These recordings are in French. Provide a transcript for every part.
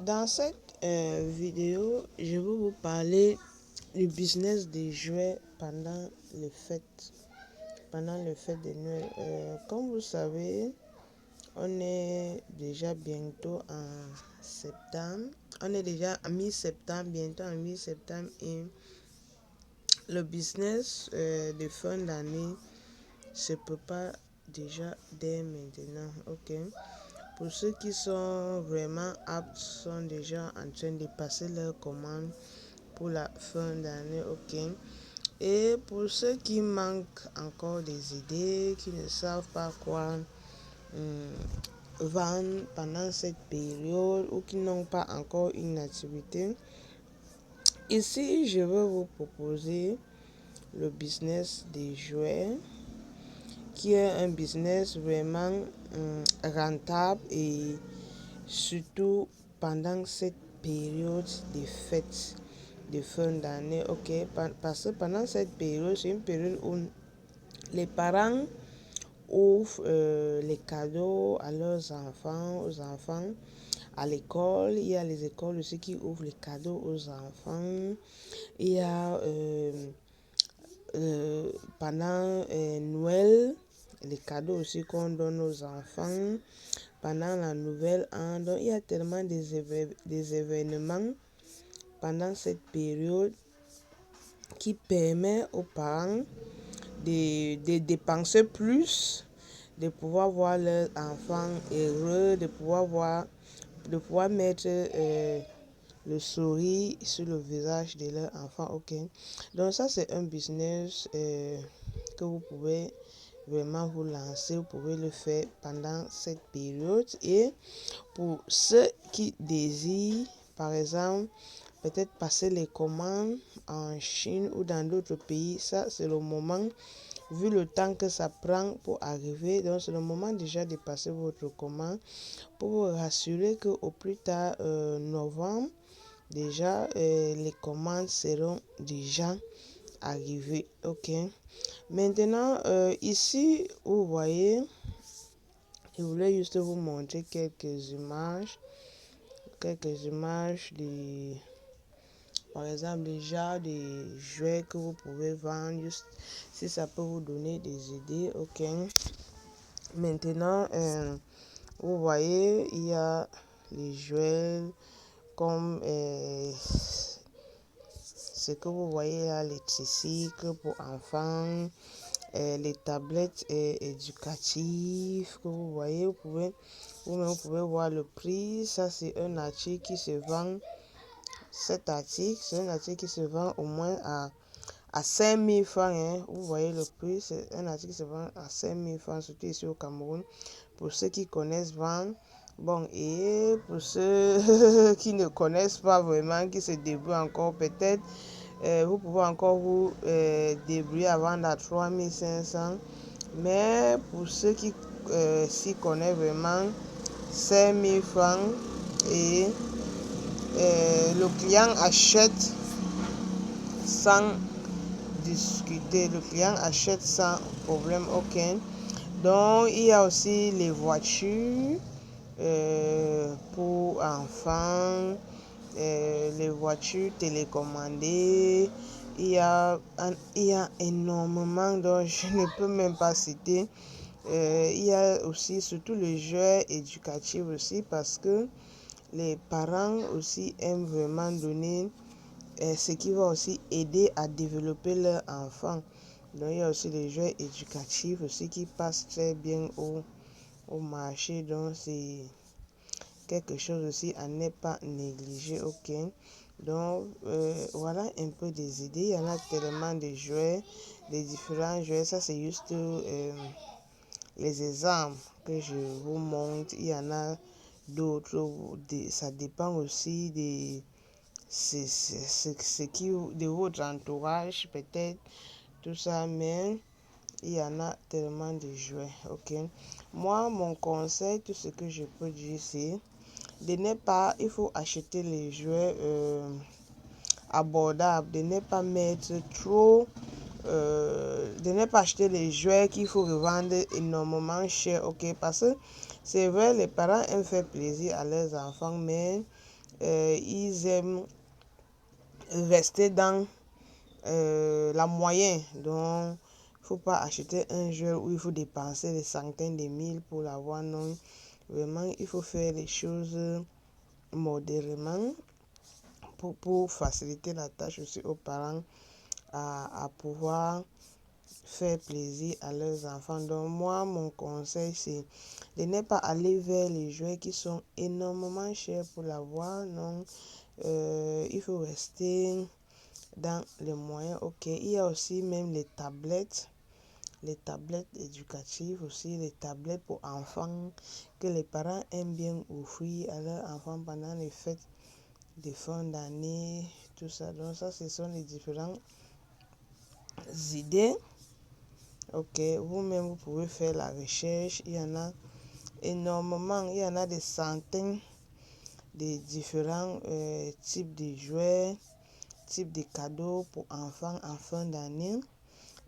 Dans cette vidéo, je vais vous parler du business des jouets pendant les fêtes, des Noël. Comme vous savez, on est déjà bientôt en septembre. On est déjà à mi-septembre, bientôt en mi-septembre. Et le business de fin d'année se prépare déjà dès maintenant. Ok. Pour ceux qui sont vraiment aptes, sont déjà en train de passer leurs commandes pour la fin d'année, ok. Et pour ceux qui manquent encore des idées, qui ne savent pas quoi vendre pendant cette période ou qui n'ont pas encore une activité, ici je vais vous proposer le business des jouets, qui est un business vraiment rentable et surtout pendant cette période de fêtes de fin d'année, ok. Parce que pendant cette période, c'est une période où les parents ouvrent les cadeaux à leurs enfants, aux enfants à l'école. Il y a les écoles aussi qui ouvrent les cadeaux aux enfants. Il y a pendant Noël, les cadeaux aussi qu'on donne aux enfants. Pendant la nouvelle an, donc il y a tellement des événements pendant cette période qui permet aux parents de dépenser plus, de pouvoir voir leurs enfants heureux, de pouvoir mettre le sourire sur le visage de leurs enfants. Ok. Donc ça c'est un business que vous pouvez vraiment vous lancer, vous pouvez le faire pendant cette période. Et pour ceux qui désirent, par exemple, peut-être passer les commandes en Chine ou dans d'autres pays, ça c'est le moment, vu le temps que ça prend pour arriver, donc c'est le moment déjà de passer votre commande pour vous rassurer qu'au plus tard novembre, déjà les commandes seront déjà arrivées. Ok. Maintenant, ici, vous voyez, je voulais juste vous montrer quelques images de, par exemple, déjà des jouets que vous pouvez vendre, juste si ça peut vous donner des idées, ok. Maintenant, vous voyez, il y a les jouets comme ce que vous voyez là, les tricycles pour enfants, les tablettes éducatives que vous voyez, vous pouvez voir le prix. Ça c'est un article qui se vend, cet article c'est un article qui se vend au moins à 5000 francs, hein. Vous voyez le prix, c'est un article qui se vend à 5000 francs, surtout ici au Cameroun, pour ceux qui connaissent vendre. Bon, et pour ceux qui ne connaissent pas vraiment, qui se débrouillent encore, peut-être vous pouvez encore vous débrouiller à vendre à 3500. Mais pour ceux qui s'y connaissent vraiment, 5000 francs. Et le client achète sans discuter. Le client achète sans problème aucun. Donc, il y a aussi les voitures pour enfants, les voitures télécommandées. Il y a énormément, donc je ne peux même pas citer. Il y a aussi surtout les jeux éducatifs aussi, parce que les parents aussi aiment vraiment donner ce qui va aussi aider à développer leur enfant. Donc il y a aussi les jeux éducatifs aussi qui passent très bien au marché. Donc c'est quelque chose aussi à ne pas négliger. Ok. Donc voilà un peu des idées. Il y en a tellement de jouets, des différents jouets. Ça c'est juste les exemples que je vous montre. Il y en a d'autres. Ça dépend aussi ce qui de votre entourage peut-être, tout ça, mais il y en a tellement de jouets. Ok. Moi, mon conseil, tout ce que je peux dire, c'est de ne pas, il faut acheter les jouets abordables, de ne pas mettre trop, de ne pas acheter les jouets qu'il faut revendre énormément cher. Ok. Parce que c'est vrai, les parents aiment faire plaisir à leurs enfants, mais ils aiment rester dans la moyenne. Donc, il ne faut pas acheter un jeu où il faut dépenser des centaines de mille pour l'avoir. Non, vraiment, il faut faire les choses modérément pour faciliter la tâche aussi aux parents à pouvoir faire plaisir à leurs enfants. Donc moi, mon conseil, c'est de ne pas aller vers les jouets qui sont énormément chers pour l'avoir. Non, il faut rester dans les moyens. Ok, il y a aussi même les tablettes éducatives aussi, les tablettes pour enfants que les parents aiment bien offrir à leurs enfants pendant les fêtes de fin d'année, tout ça. Donc ça, ce sont les différentes idées. Ok, vous-même, vous pouvez faire la recherche. Il y en a énormément. Il y en a des centaines de différents types de jouets, types de cadeaux pour enfants en fin d'année.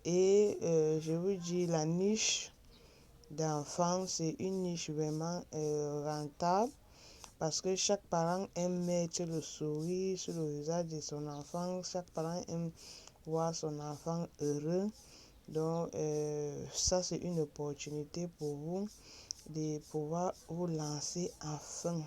Et je vous dis, la niche d'enfants, c'est une niche vraiment rentable parce que chaque parent aime mettre le sourire sur le visage de son enfant. Chaque parent aime voir son enfant heureux. Donc, ça, c'est une opportunité pour vous de pouvoir vous lancer enfin